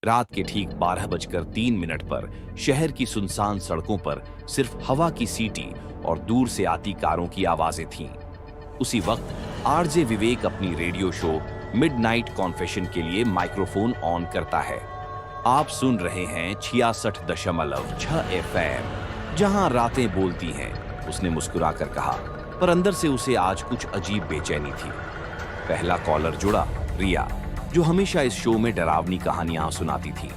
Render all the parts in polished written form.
रात के ठीक 12:03 पर शहर की सुनसान सड़कों पर सिर्फ हवा की सीटी और दूर से आती कारों की आवाजें थीं। उसी वक्त आरजे विवेक अपनी रेडियो शो मिडनाइट कॉन्फेशन के लिए माइक्रोफोन ऑन करता है। आप सुन रहे हैं 66.6 FM, जहां रातें बोलती हैं, उसने मुस्कुराकर कहा, पर अंदर से उसे आज कुछ अजीब बेचैनी थी। पहला कॉलर जुड़ा, रिया, जो हमेशा इस शो में डरावनी कहानियां सुनाती थी,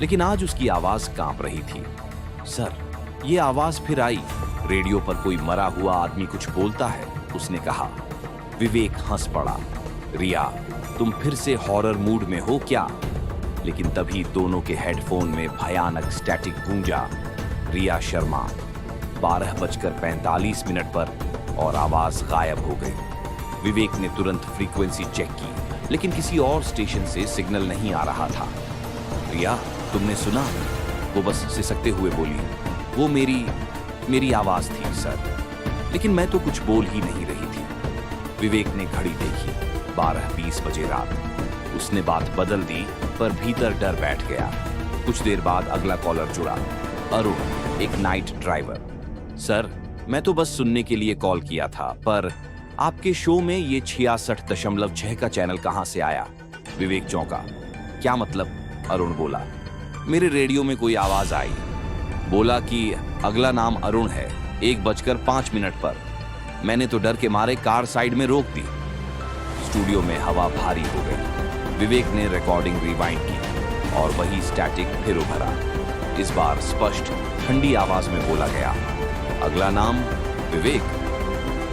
लेकिन आज उसकी आवाज कांप रही थी। सर, ये आवाज फिर आई। रेडियो पर कोई मरा हुआ आदमी कुछ बोलता है, उसने कहा। विवेक हंस पड़ा। रिया, तुम फिर से हॉरर मूड में हो क्या? लेकिन तभी दोनों के हेडफोन में भयानक स्टैटिक गूंजा। रिया शर्मा 12:45 पर और आवाज गायब हो गई। विवेक ने तुरंत फ्रीक्वेंसी चेक की, लेकिन किसी और स्टेशन से सिग्नल नहीं आ रहा था। रिया, तुमने सुना? वो बस सिसकते हुए बोली। वो मेरी आवाज थी सर, लेकिन मैं तो कुछ बोल ही नहीं रही थी। विवेक ने घड़ी देखी, 12:20 बजे रात। उसने बात बदल दी, पर भीतर डर बैठ गया। कुछ देर बाद अगला कॉलर जुड़ा, अरुण, एक नाइट ड्राइवर। सर, मैं तो बस सुनने के लिए कॉल किया था, पर आपके शो में ये 66.6 का चैनल कहां से आया? विवेक चौंका। क्या मतलब? अरुण बोला। मेरे रेडियो में कोई आवाज आई, बोला कि अगला नाम अरुण है, 1:05 पर। मैंने तो डर के मारे कार साइड में रोक दी। स्टूडियो में हवा भारी हो गई। विवेक ने रिकॉर्डिंग रिवाइंड की और वही स्टैटिक फिर उभरा। इस बार स्पष्ट ठंडी आवाज में बोला गया, अगला नाम विवेक।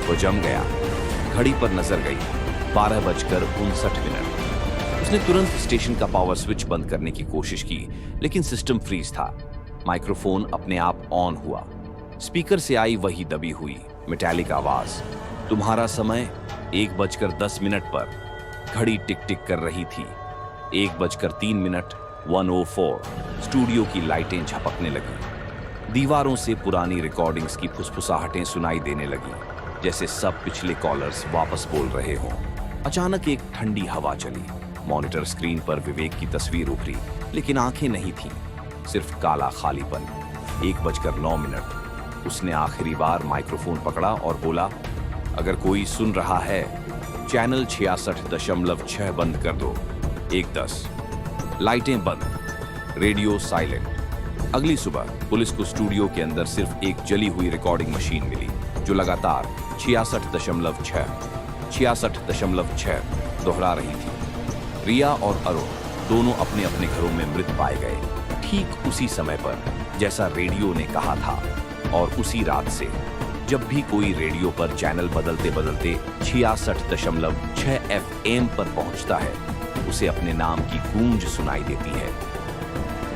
वो जम गया। घड़ी पर नजर गई, 12:59। उसने तुरंत स्टेशन का पावर स्विच बंद करने की कोशिश की, लेकिन सिस्टम फ्रीज था। माइक्रोफोन अपने आप ऑन हुआ। स्पीकर से आई वही दबी हुई मेटालिक आवाज, तुम्हारा समय 1:10 पर। घड़ी टिक टिक कर रही थी। 1:03, 1:04। स्टूडियो की लाइटें झपकने लगी। दीवारों से पुरानी रिकॉर्डिंग्स की फुसफुसाहटें सुनाई देने लगी, जैसे सब पिछले कॉलर्स वापस बोल रहे हों। अचानक एक ठंडी हवा चली। मॉनिटर स्क्रीन पर विवेक की तस्वीर उभरी, लेकिन आंखें नहीं थीं, सिर्फ काला खालीपन। 1:09। उसने आखिरी बार माइक्रोफोन पकड़ा और बोला, अगर कोई सुन रहा है, चैनल 66.6 बंद कर दो। 1:10। लाइटें बंद, रेडियो साइलेंट। अगली सुबह पुलिस को स्टूडियो के अंदर सिर्फ एक जली हुई रिकॉर्डिंग मशीन मिली, जो लगातार 66.6 दोहरा रही थी। रिया और अरुण दोनों अपने अपने घरों में मृत पाए गए, ठीक उसी समय पर जैसा रेडियो ने कहा था। और उसी रात से जब भी कोई रेडियो पर चैनल बदलते बदलते 66.6 FM पर पहुंचता है, उसे अपने नाम की गूंज सुनाई देती है।